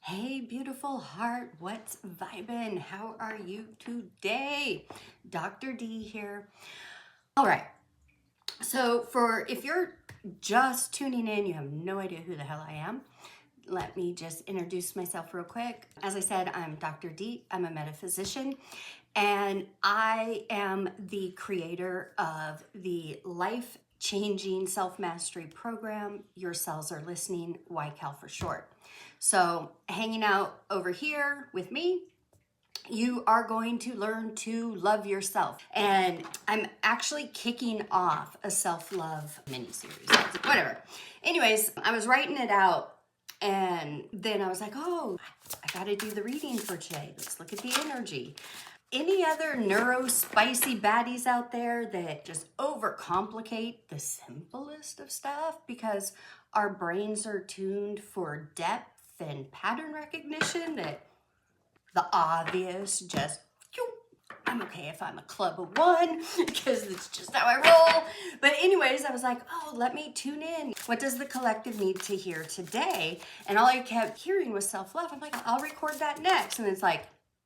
Hey, beautiful heart, what's vibin'? How are you today? Dr. D here. All right, so if you're just tuning in, you have no idea who the hell I am. Let me just introduce myself real quick. As I said, I'm Dr. D. I'm a metaphysician, and I am the creator of the life-changing self-mastery program, Your Cells Are Listening, YCAL for short. So hanging out over here with me, you are going to learn to love yourself. And I'm actually kicking off a self-love mini-series, whatever. Anyways, I was writing it out and then I was like, oh, I gotta do the reading for today. Let's look at the energy. Any other neuro-spicy baddies out there that just overcomplicate the simplest of stuff because our brains are tuned for depth and pattern recognition, that the obvious just, I'm okay if I'm a club of one because it's just how I roll. But anyways, I was like, oh, let me tune in. What does the collective need to hear today? And all I kept hearing was self-love. I'm like, I'll record that next. And it's like,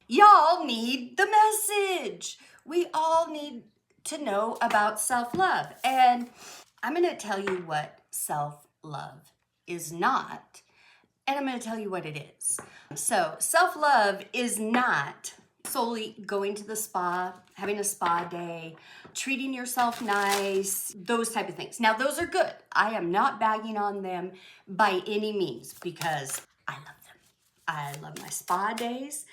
y'all need the message. We all need to know about self-love. And I'm going to tell you what self-love is not. And I'm going to tell you what it is. So self-love is not solely going to the spa, having a spa day, treating yourself nice, those type of things. Now, those are good. I am not bagging on them by any means because I love them. I love my spa days.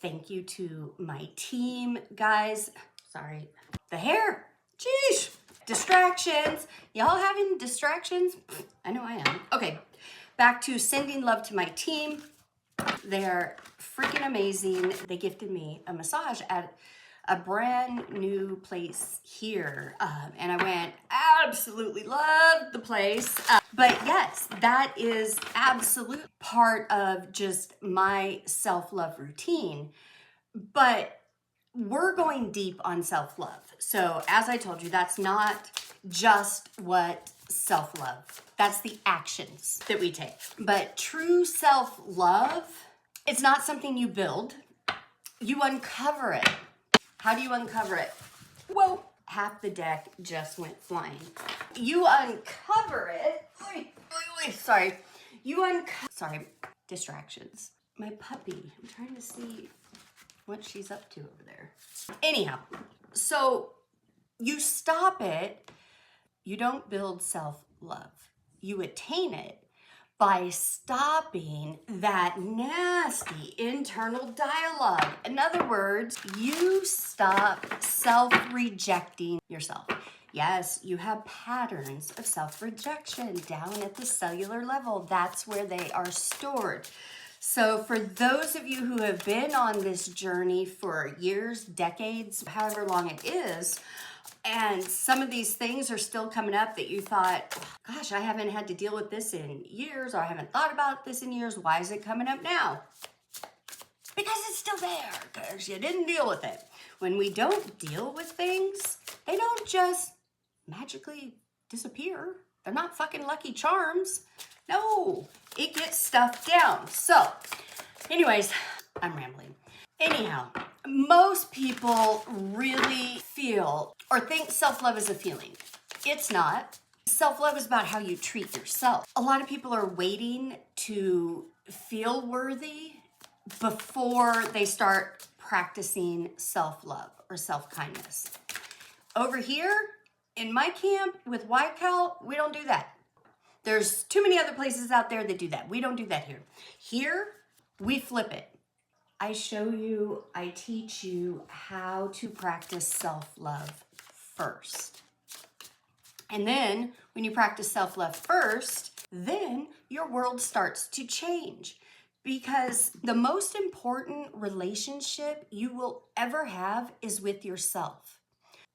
Thank you to my team, guys. Sorry. The hair. Jeez. Distractions. Y'all having distractions? I know I am. Okay. Back to sending love to my team. They're freaking amazing. They gifted me a massage at a brand new place here. And I went, absolutely loved the place. But yes, that is absolute part of just my self-love routine. But we're going deep on self-love. So as I told you, that's not just what self-love, that's the actions that we take. But true self-love, it's not something you build, you uncover it. How do you uncover it? Whoa, half the deck just went flying. You uncover it, sorry. Sorry, distractions. My puppy, I'm trying to see what she's up to over there. Anyhow, so you stop it. You don't build self-love. You attain it by stopping that nasty internal dialogue. In other words, you stop self-rejecting yourself. Yes, you have patterns of self-rejection down at the cellular level. That's where they are stored. So for those of you who have been on this journey for years, decades, however long it is, and some of these things are still coming up that you thought, gosh, I haven't had to deal with this in years, or I haven't thought about this in years. Why is it coming up now? Because it's still there, because you didn't deal with it. When we don't deal with things, they don't just magically disappear. They're not fucking Lucky Charms. No, it gets stuffed down. So, anyways, I'm rambling. Anyhow, most people really feel or think self-love is a feeling. It's not. Self-love is about how you treat yourself. A lot of people are waiting to feel worthy before they start practicing self-love or self-kindness. Over here in my camp with YCAL, we don't do that. There's too many other places out there that do that. We don't do that here. Here, we flip it. I show you, I teach you how to practice self-love first. And then when you practice self-love first, then your world starts to change, because the most important relationship you will ever have is with yourself.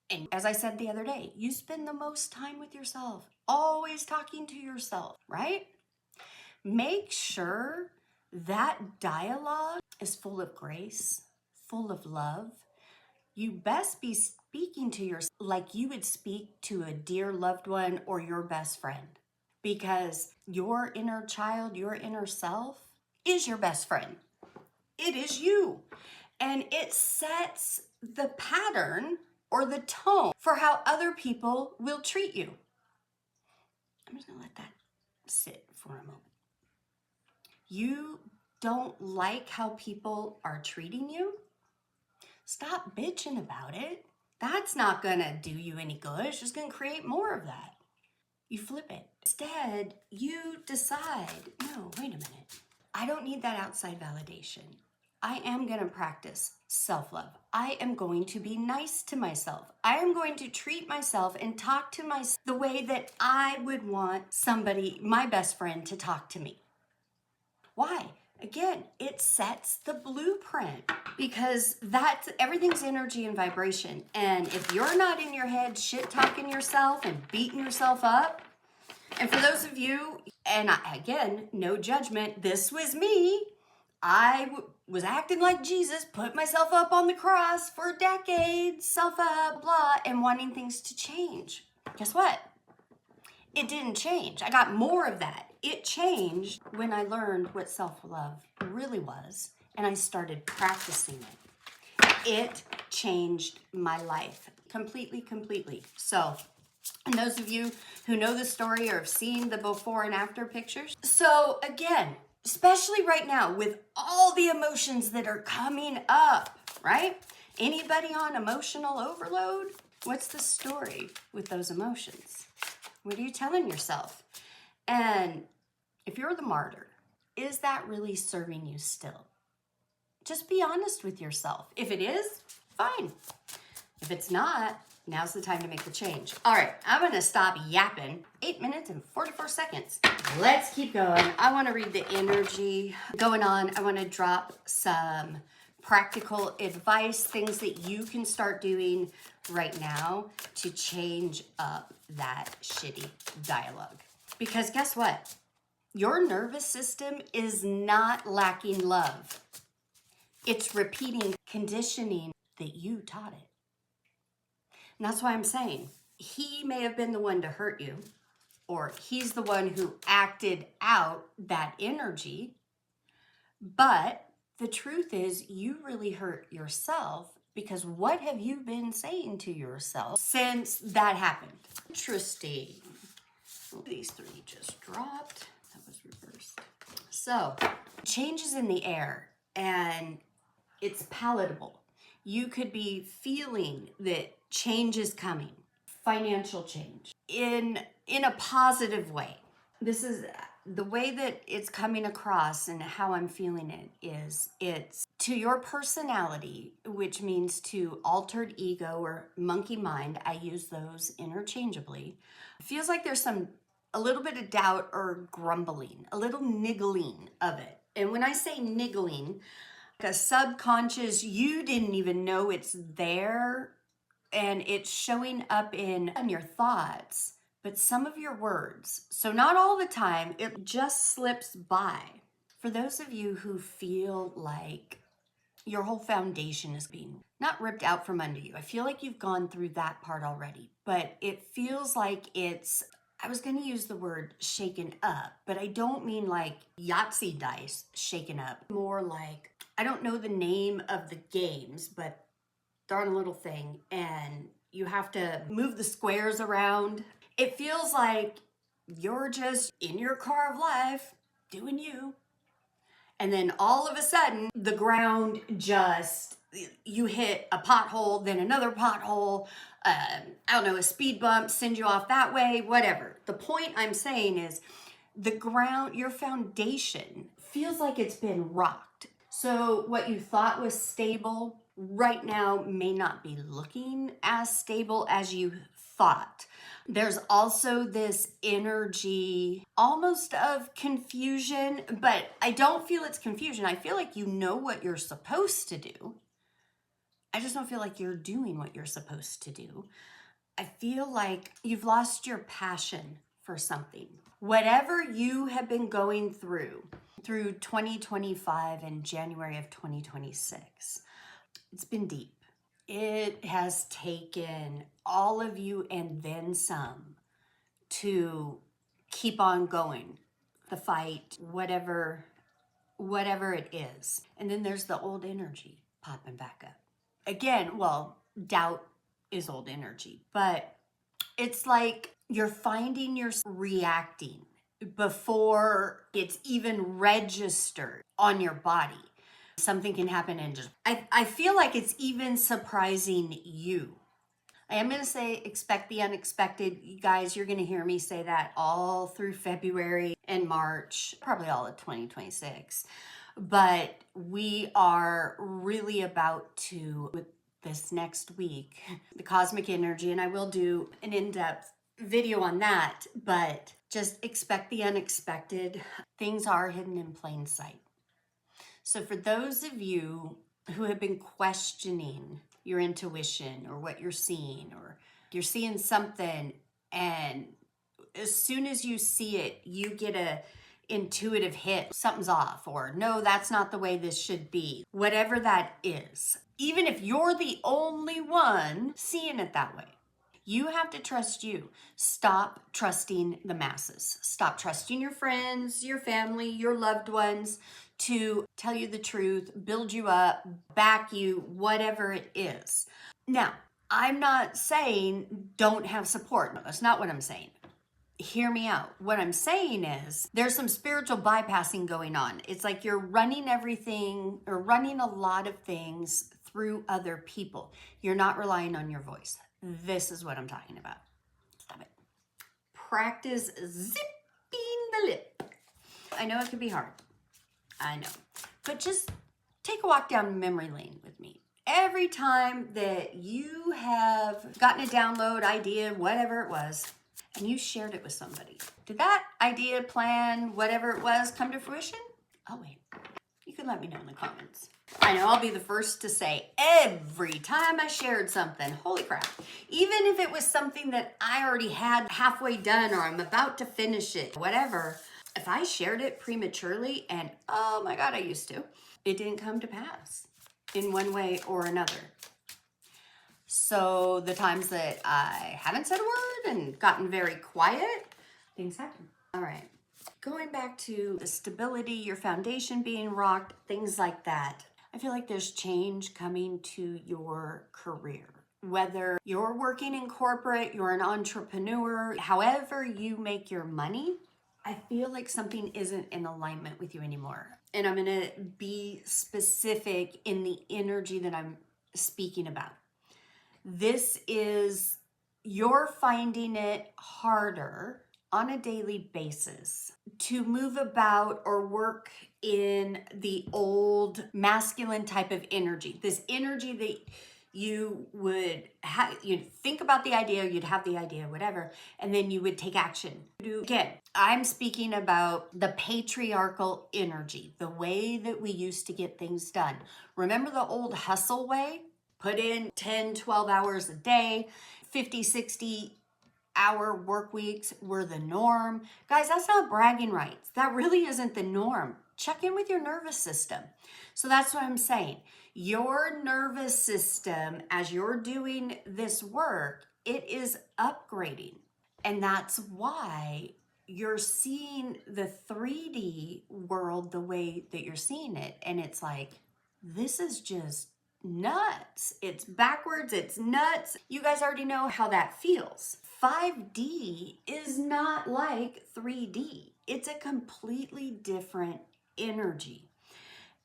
And as I said the other day, you spend the most time with yourself, always talking to yourself, right? Make sure that dialogue is full of grace, full of love. You best be speaking to yourself like you would speak to a dear loved one or your best friend, because your inner child, your inner self, is your best friend. It is you. And it sets the pattern or the tone for how other people will treat you. I'm just gonna let that sit for a moment. You don't like how people are treating you? Stop bitching about it. That's not gonna do you any good. It's just gonna create more of that. You flip it. Instead, you decide, no, wait a minute. I don't need that outside validation. I am going to practice self-love. I am going to be nice to myself. I am going to treat myself and talk to myself the way that I would want somebody, my best friend, to talk to me. Why? Again, it sets the blueprint because everything's energy and vibration. And if you're not in your head shit-talking yourself and beating yourself up, and for those of you, and again, no judgment, this was me. I was acting like Jesus, put myself up on the cross for decades, self up, blah, and wanting things to change. Guess what? It didn't change. I got more of that. It changed when I learned what self-love really was, and I started practicing it. It changed my life completely. So, and those of you who know the story or have seen the before and after pictures. So again, especially right now with all the emotions that are coming up, right? Anybody on emotional overload? What's the story with those emotions? What are you telling yourself? And if you're the martyr, is that really serving you still? Just be honest with yourself. If it is, fine. If it's not, now's the time to make the change. All right, I'm gonna stop yapping. 8 minutes and 44 seconds. Let's keep going. I wanna read the energy going on. I wanna drop some practical advice, things that you can start doing right now to change up that shitty dialogue. Because guess what? Your nervous system is not lacking love. It's repeating conditioning that you taught it. And that's why I'm saying he may have been the one to hurt you, or he's the one who acted out that energy. But the truth is, you really hurt yourself because what have you been saying to yourself since that happened? Interesting. These three just dropped. That was reversed. So, changes in the air, and it's palatable. You could be feeling that change is coming, financial change, in a positive way. This is the way that it's coming across, and how I'm feeling it is it's to your personality, which means to altered ego or monkey mind. I use those interchangeably. It feels like there's a little bit of doubt or grumbling, a little niggling of it. And when I say niggling, like a subconscious, you didn't even know it's there, and it's showing up in your thoughts, but some of your words. So not all the time, it just slips by. For those of you who feel like your whole foundation is being not ripped out from under you, I feel like you've gone through that part already, but it feels like it's, I was going to use the word shaken up, but I don't mean like Yahtzee dice shaken up. More like, I don't know the name of the games, but darn little thing, and you have to move the squares around. It feels like you're just in your car of life doing you, and then all of a sudden the ground just, you hit a pothole, then another pothole, I don't know, a speed bump, send you off that way, whatever. The point I'm saying is the ground, your foundation feels like it's been rocked. So what you thought was stable right now may not be looking as stable as you thought. There's also this energy almost of confusion, but I don't feel it's confusion. I feel like you know what you're supposed to do. I just don't feel like you're doing what you're supposed to do. I feel like you've lost your passion for something. Whatever you have been going through 2025 and January of 2026, it's been deep. It has taken all of you and then some to keep on going, the fight, whatever whatever it is. And then there's the old energy popping back up. Again, well, doubt is old energy, but it's like you're finding yourself reacting before it's even registered on your body. Something can happen and just, I feel like it's even surprising you. I am going to say expect the unexpected. You guys, you're going to hear me say that all through February and March, probably all of 2026. But we are really about to, with this next week, the cosmic energy, and I will do an in-depth video on that, but just expect the unexpected. Things are hidden in plain sight. So for those of you who have been questioning your intuition or what you're seeing, or you're seeing something and as soon as you see it, you get a intuitive hit, something's off, or no, that's not the way this should be. Whatever that is, even if you're the only one seeing it that way, you have to trust you. Stop trusting the masses. Stop trusting your friends, your family, your loved ones to tell you the truth, build you up, back you, whatever it is. Now, I'm not saying don't have support. No, that's not what I'm saying. Hear me out. What I'm saying is there's some spiritual bypassing going on. It's like you're running everything or running a lot of things through other people. You're not relying on your voice. This is what I'm talking about. Stop it. Practice zipping the lip. I know it can be hard. I know. But just take a walk down memory lane with me. Every time that you have gotten a download, idea, whatever it was, and you shared it with somebody, did that idea, plan, whatever it was, come to fruition? Oh, wait. You can let me know in the comments. I know I'll be the first to say every time I shared something, holy crap, even if it was something that I already had halfway done or I'm about to finish it, whatever, if I shared it prematurely and oh my God, I used to, it didn't come to pass in one way or another. So the times that I haven't said a word and gotten very quiet, things happen. All right. Going back to the stability, your foundation being rocked, things like that. I feel like there's change coming to your career. Whether you're working in corporate, you're an entrepreneur, however you make your money, I feel like something isn't in alignment with you anymore. And I'm going to be specific in the energy that I'm speaking about. This is, you're finding it harder on a daily basis to move about or work in the old masculine type of energy. This energy that you would have, you'd think about the idea, you'd have the idea, whatever, and then you would take action. Again, I'm speaking about the patriarchal energy, the way that we used to get things done. Remember the old hustle way? Put in 10, 12 hours a day, 50, 60 hour work weeks were the norm. Guys, that's not bragging rights. That really isn't the norm. Check in with your nervous system. So that's what I'm saying. Your nervous system, as you're doing this work, it is upgrading. And that's why you're seeing the 3D world the way that you're seeing it. And it's like, this is just nuts. It's backwards. It's nuts. You guys already know how that feels. 5D is not like 3D. It's a completely different energy.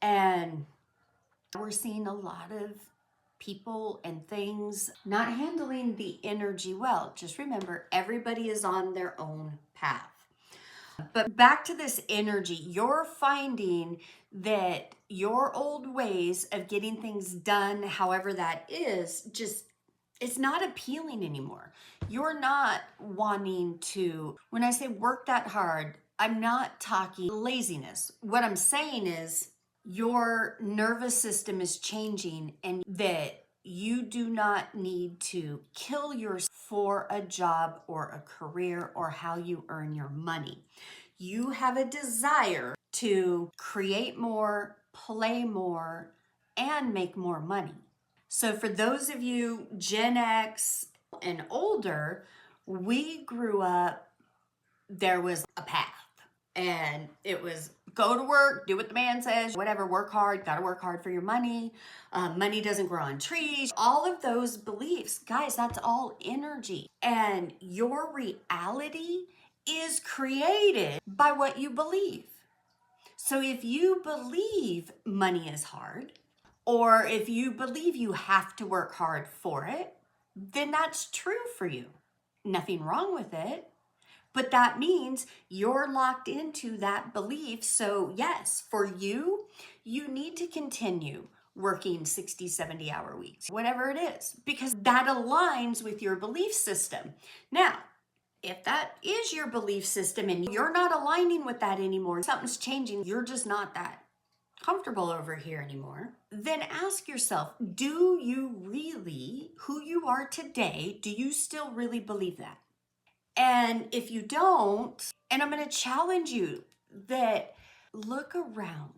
And we're seeing a lot of people and things not handling the energy well. Just remember, everybody is on their own path. But back to this energy, you're finding that your old ways of getting things done, however that is, just, it's not appealing anymore. You're not wanting to, when I say work that hard, I'm not talking laziness. What I'm saying is your nervous system is changing and that you do not need to kill yourself for a job or a career or how you earn your money. You have a desire to create more, play more, and make more money. So for those of you Gen X and older, we grew up, there was a path. And it was go to work, do what the man says, whatever, work hard, gotta work hard for your money. Money doesn't grow on trees. All of those beliefs, guys, that's all energy. And your reality is created by what you believe. So if you believe money is hard, or if you believe you have to work hard for it, then that's true for you. Nothing wrong with it. But that means you're locked into that belief. So yes, for you, you need to continue working 60, 70-hour weeks, whatever it is, because that aligns with your belief system. Now, if that is your belief system and you're not aligning with that anymore, something's changing, you're just not that comfortable over here anymore, then ask yourself, do you really, who you are today, do you still really believe that? And if you don't, and I'm going to challenge you that look around,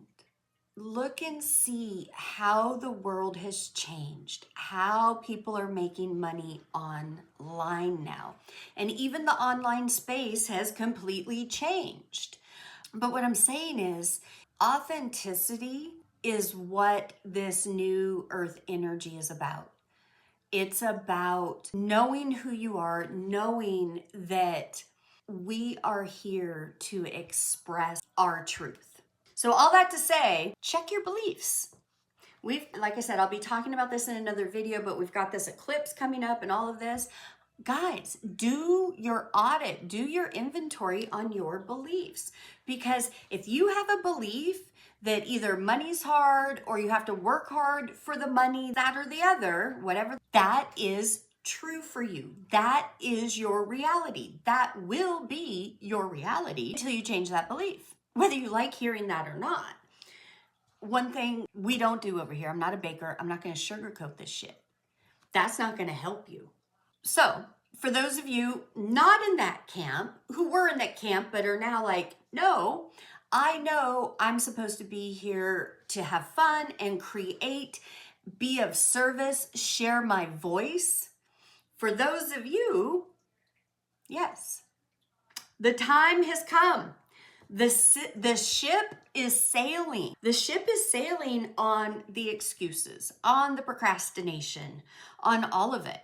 look and see how the world has changed, how people are making money online now. And even the online space has completely changed. But what I'm saying is authenticity is what this new earth energy is about. It's about knowing who you are, knowing that we are here to express our truth. So all that to say, check your beliefs. Like I said, I'll be talking about this in another video, but we've got this eclipse coming up and all of this. Guys, do your audit, do your inventory on your beliefs. Because if you have a belief that either money's hard or you have to work hard for the money, that or the other, whatever, that is true for you. That is your reality. That will be your reality until you change that belief, whether you like hearing that or not. One thing we don't do over here, I'm not a baker, I'm not going to sugarcoat this shit. That's not going to help you. So, for those of you not in that camp, who were in that camp but are now like, no, I know I'm supposed to be here to have fun and create, be of service, share my voice. For those of you, yes, the time has come. The ship is sailing. The ship is sailing on the excuses, on the procrastination, on all of it.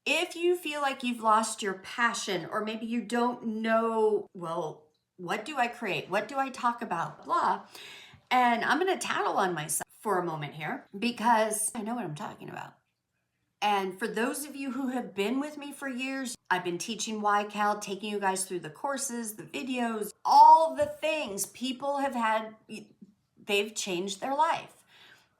If you feel like you've lost your passion, or maybe you don't know, well, what do I create? What do I talk about? Blah. And I'm going to tattle on myself for a moment here because I know what I'm talking about. And for those of you who have been with me for years, I've been teaching YCAL, taking you guys through the courses, the videos, all the things people have had, they've changed their life.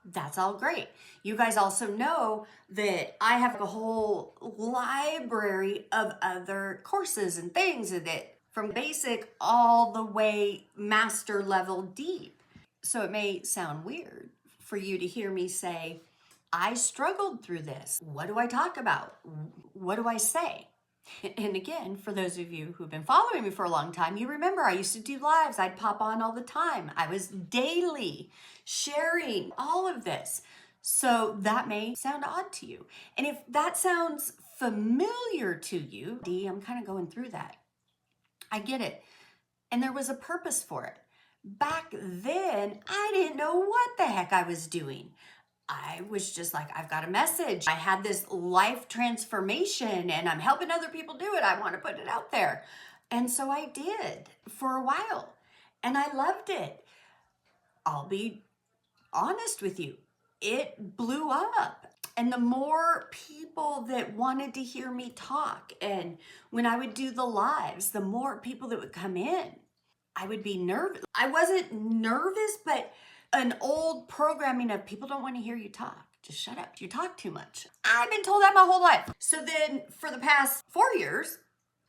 That's all great. You guys also know that I have a whole library of other courses and things that from basic all the way master level deep. So it may sound weird for you to hear me say, I struggled through this. What do I talk about? What do I say? And again, for those of you who've been following me for a long time, you remember I used to do lives. I'd pop on all the time. I was daily sharing all of this. So that may sound odd to you. And if that sounds familiar to you, I'm kind of going through that. I get it. And there was a purpose for it. Back then, I didn't know what the heck I was doing. I was just like, I've got a message. I had this life transformation and I'm helping other people do it. I want to put it out there. And so I did for a while and I loved it. I'll be honest with you. It blew up. And the more people that wanted to hear me talk, and when I would do the lives, the more people that would come in, I would be nervous. I wasn't nervous, but an old programming of people don't want to hear you talk. Just shut up. You talk too much. I've been told that my whole life. So then for the past 4 years,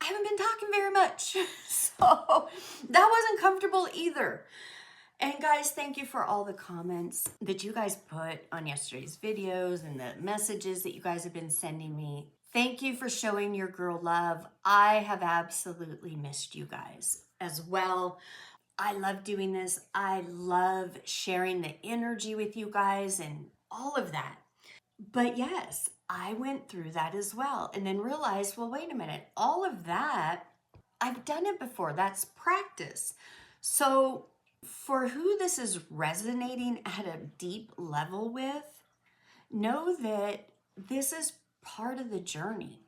I haven't been talking very much. So that wasn't comfortable either. And guys, thank you for all the comments that you guys put on yesterday's videos and the messages that you guys have been sending me. Thank you for showing your girl love. I have absolutely missed you guys as well. I love doing this. I love sharing the energy with you guys and all of that. But yes, I went through that as well and then realized, well, wait a minute, all of that, I've done it before. That's practice. So for who this is resonating at a deep level with, know that this is part of the journey.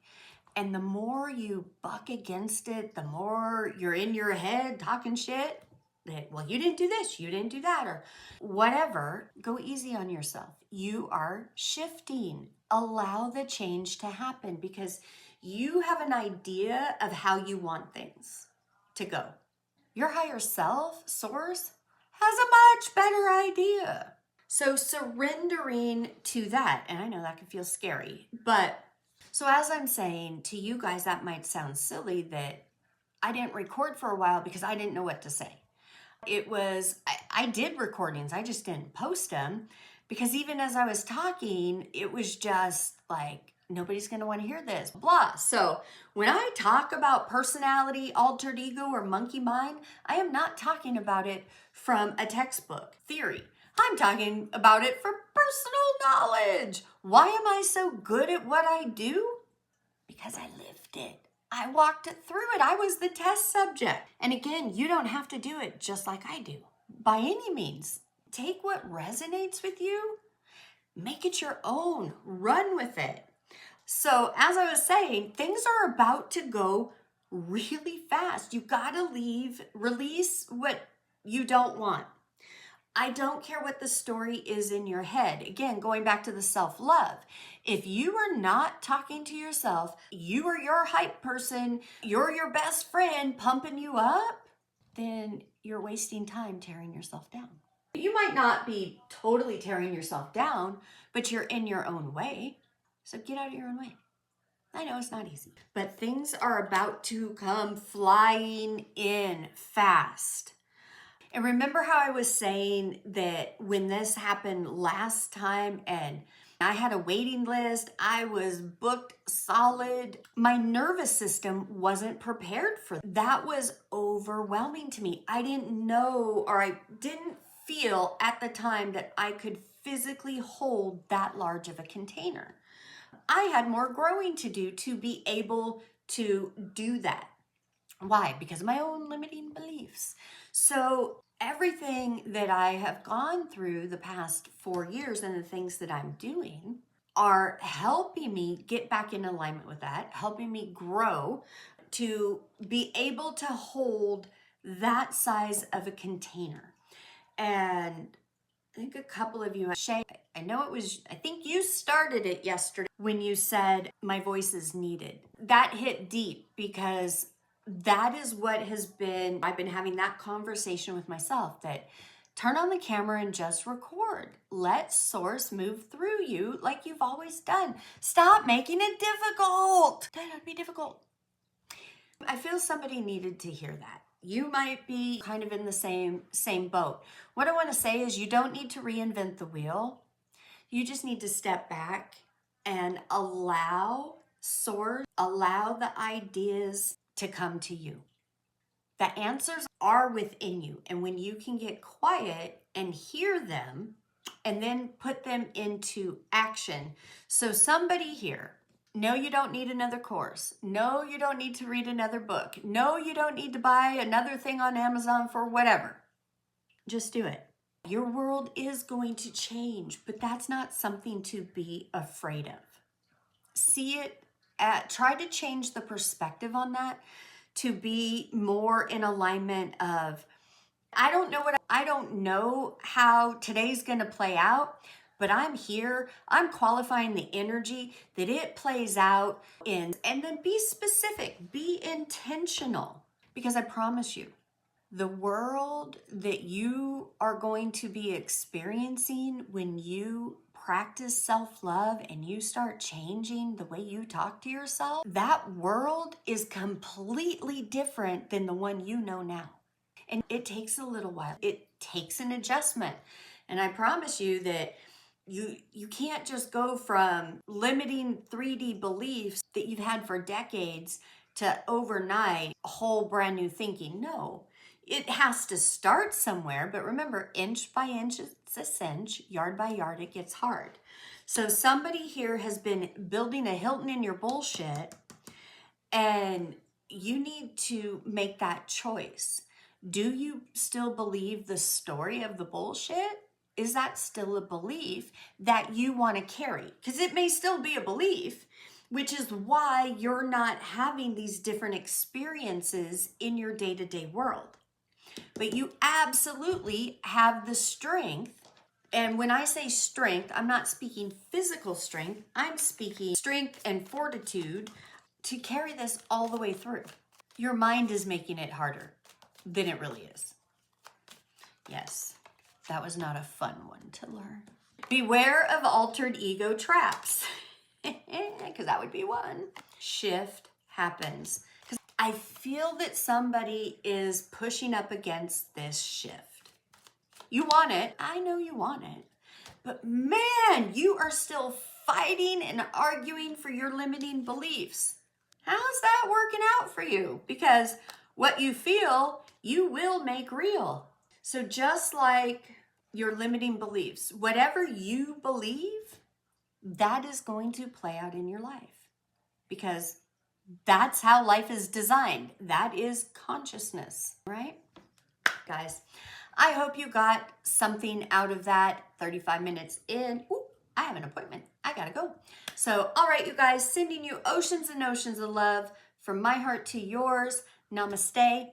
And the more you buck against it, the more you're in your head talking shit that, well, you didn't do this, you didn't do that, or whatever. Go easy on yourself. You are shifting. Allow the change to happen because you have an idea of how you want things to go. Your higher self, source, has a much better idea. So surrendering to that, and I know that can feel scary, but so as I'm saying to you guys, that might sound silly that I didn't record for a while because I didn't know what to say. It was, I did recordings, I just didn't post them because even as I was talking, it was just like, nobody's going to want to hear this, blah. So when I talk about personality, altered ego, or monkey mind, I am not talking about it from a textbook theory. I'm talking about it from personal knowledge. Why am I so good at what I do? Because I lived it. I walked it through it. I was the test subject. And again, you don't have to do it just like I do. By any means, take what resonates with you, make it your own, run with it. So as I was saying, things are about to go really fast. You gotta release what you don't want. I don't care what the story is in your head. Again, going back to the self-love. If you are not talking to yourself, you are your hype person, you're your best friend pumping you up, then you're wasting time tearing yourself down. You might not be totally tearing yourself down, but you're in your own way. So get out of your own way. I know it's not easy, but things are about to come flying in fast. And remember how I was saying that when this happened last time and I had a waiting list, I was booked solid. My nervous system wasn't prepared for that. That was overwhelming to me. I didn't know, or I didn't feel at the time that I could physically hold that large of a container. I had more growing to do to be able to do that. Why? Because of my own limiting beliefs. So everything that I have gone through the past 4 years and the things that I'm doing are helping me get back in alignment with that, helping me grow to be able to hold that size of a container. And I think a couple of you, Shay, I know it was, I think you started it yesterday when you said my voice is needed. That hit deep because that is what has been, I've been having that conversation with myself that turn on the camera and just record. Let source move through you like you've always done. Stop making it difficult. That would be difficult. I feel somebody needed to hear that. You might be kind of in the same boat. What I want to say is you don't need to reinvent the wheel. You just need to step back and allow source, allow the ideas to come to you. The answers are within you. And when you can get quiet and hear them and then put them into action. So somebody here, no, you don't need another course. No, you don't need to read another book. No, you don't need to buy another thing on Amazon for whatever. Just do it. Your world is going to change, but that's not something to be afraid of. See it, try to change the perspective on that to be more in alignment of, I don't know how today's going to play out, but I'm here. I'm qualifying the energy that it plays out in, and then be specific, be intentional, because I promise you, the world that you are going to be experiencing when you practice self-love and you start changing the way you talk to yourself, that world is completely different than the one you know now. And it takes a little while. It takes an adjustment. And I promise you that you can't just go from limiting 3D beliefs that you've had for decades to overnight a whole brand new thinking. No, it has to start somewhere. But remember, inch by inch, it's a cinch. Yard by yard, it gets hard. So somebody here has been building a Hilton in your bullshit, and you need to make that choice. Do you still believe the story of the bullshit? Is that still a belief that you want to carry? Because it may still be a belief, which is why you're not having these different experiences in your day-to-day world. But you absolutely have the strength. And when I say strength, I'm not speaking physical strength. I'm speaking strength and fortitude to carry this all the way through. Your mind is making it harder than it really is. Yes, that was not a fun one to learn. Beware of altered ego traps, because that would be one. Shift happens. I feel that somebody is pushing up against this shift. You want it. I know you want it. But man, you are still fighting and arguing for your limiting beliefs. How's that working out for you? Because what you feel, you will make real. So just like your limiting beliefs, whatever you believe, that is going to play out in your life. Because that's how life is designed. That is consciousness, right? Guys, I hope you got something out of that. 35 minutes in. Ooh, I have an appointment. I gotta go. So, all right, you guys, sending you oceans and oceans of love from my heart to yours. Namaste.